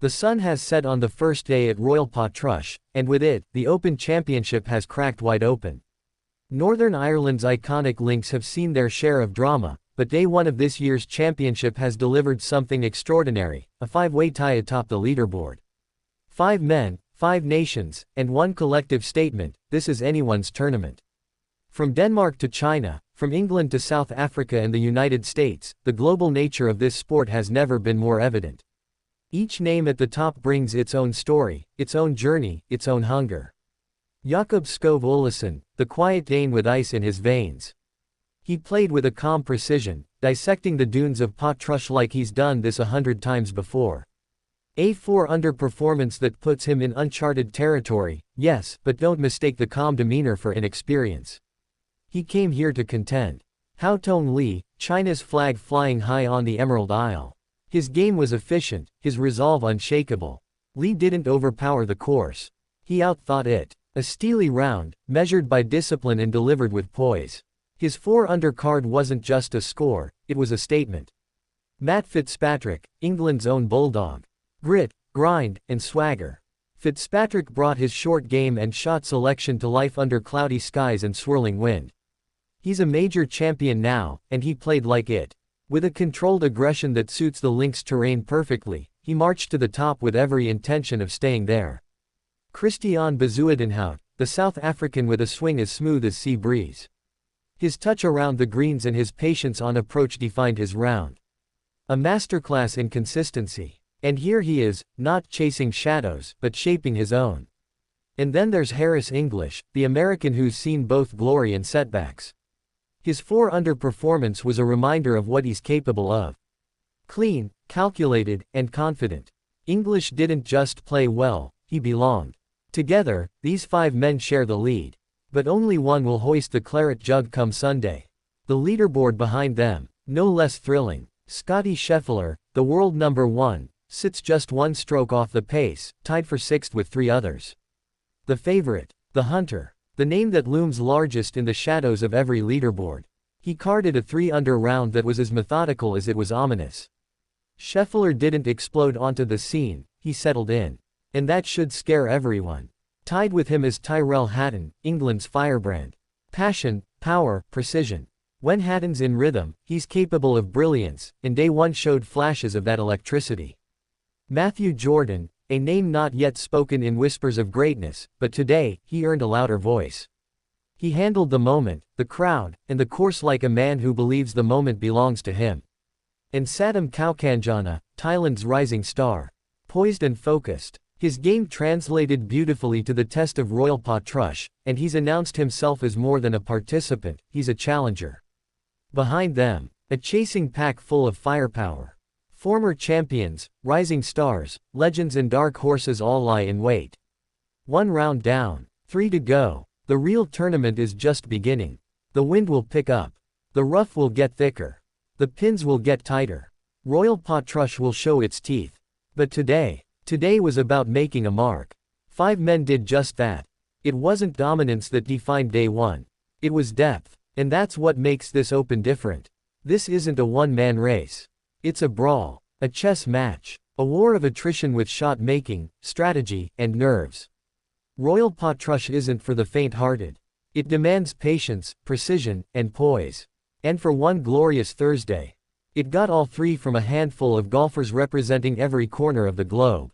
The sun has set on the first day at Royal Portrush, and with it, the Open Championship has cracked wide open. Northern Ireland's iconic links have seen their share of drama, but day one of this year's championship has delivered something extraordinary, a five-way tie atop the leaderboard. 5 men, 5 nations, and one collective statement: this is anyone's tournament. From Denmark to China, from England to South Africa and the United States, the global nature of this sport has never been more evident. Each name at the top brings its own story, its own journey, its own hunger. Jakob Skov Olesen, the quiet Dane with ice in his veins. He played with a calm precision, dissecting the dunes of Portrush like he's done this 100 times before. A 4 underperformance that puts him in uncharted territory, yes, but don't mistake the calm demeanor for inexperience. He came here to contend. Hao Tong Li, China's flag flying high on the Emerald Isle. His game was efficient, his resolve unshakable. Li didn't overpower the course. He outthought it. A steely round, measured by discipline and delivered with poise. His 4-under card wasn't just a score, it was a statement. Matt Fitzpatrick, England's own bulldog. Grit, grind, and swagger. Fitzpatrick brought his short game and shot selection to life under cloudy skies and swirling wind. He's a major champion now, and he played like it. With a controlled aggression that suits the links terrain perfectly, he marched to the top with every intention of staying there. Christian Bezuidenhout, the South African with a swing as smooth as sea breeze. His touch around the greens and his patience on approach defined his round. A masterclass in consistency. And here he is, not chasing shadows, but shaping his own. And then there's Harris English, the American who's seen both glory and setbacks. His 4-under performance was a reminder of what he's capable of. Clean, calculated, and confident. English didn't just play well, he belonged. Together, these 5 men share the lead. But only one will hoist the claret jug come Sunday. The leaderboard behind them, no less thrilling. Scotty Scheffler, the world number 1, sits just 1 stroke off the pace, tied for 6th with 3 others. The favorite, the hunter. The name that looms largest in the shadows of every leaderboard. He carded a 3-under round that was as methodical as it was ominous. Scheffler didn't explode onto the scene, he settled in. And that should scare everyone. Tied with him is Tyrrell Hatton, England's firebrand. Passion, power, precision. When Hatton's in rhythm, he's capable of brilliance, and day one showed flashes of that electricity. Matthew Jordan, a name not yet spoken in whispers of greatness, but today, he earned a louder voice. He handled the moment, the crowd, and the course like a man who believes the moment belongs to him. And Saddam Kaukanjana, Thailand's rising star. Poised and focused. His game translated beautifully to the test of Royal Portrush, and he's announced himself as more than a participant, he's a challenger. Behind them, a chasing pack full of firepower. Former champions, rising stars, legends and dark horses all lie in wait. 1 round down, 3 to go. The real tournament is just beginning. The wind will pick up. The rough will get thicker. The pins will get tighter. Royal Portrush will show its teeth. But today was about making a mark. 5 men did just that. It wasn't dominance that defined day one. It was depth. And that's what makes this Open different. This isn't a one-man race. It's a brawl. A chess match. A war of attrition with shot-making, strategy, and nerves. Royal Portrush isn't for the faint-hearted. It demands patience, precision, and poise. And for one glorious Thursday, it got all 3 from a handful of golfers representing every corner of the globe.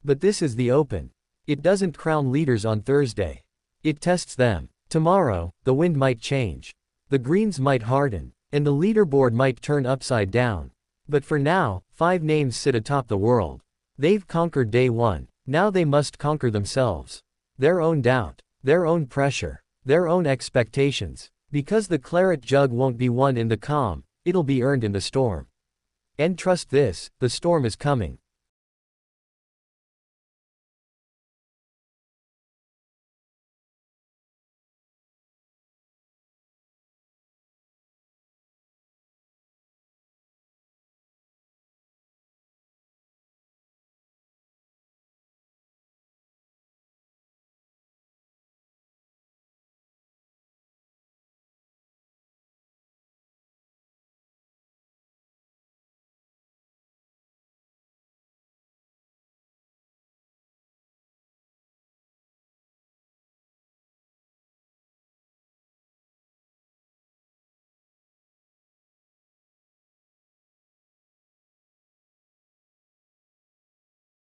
But this is the Open. It doesn't crown leaders on Thursday. It tests them. Tomorrow, the wind might change. The greens might harden. And the leaderboard might turn upside down. But for now, 5 names sit atop the world. They've conquered day one. Now they must conquer themselves. Their own doubt. Their own pressure. Their own expectations. Because the claret jug won't be won in the calm, it'll be earned in the storm. And trust this, the storm is coming.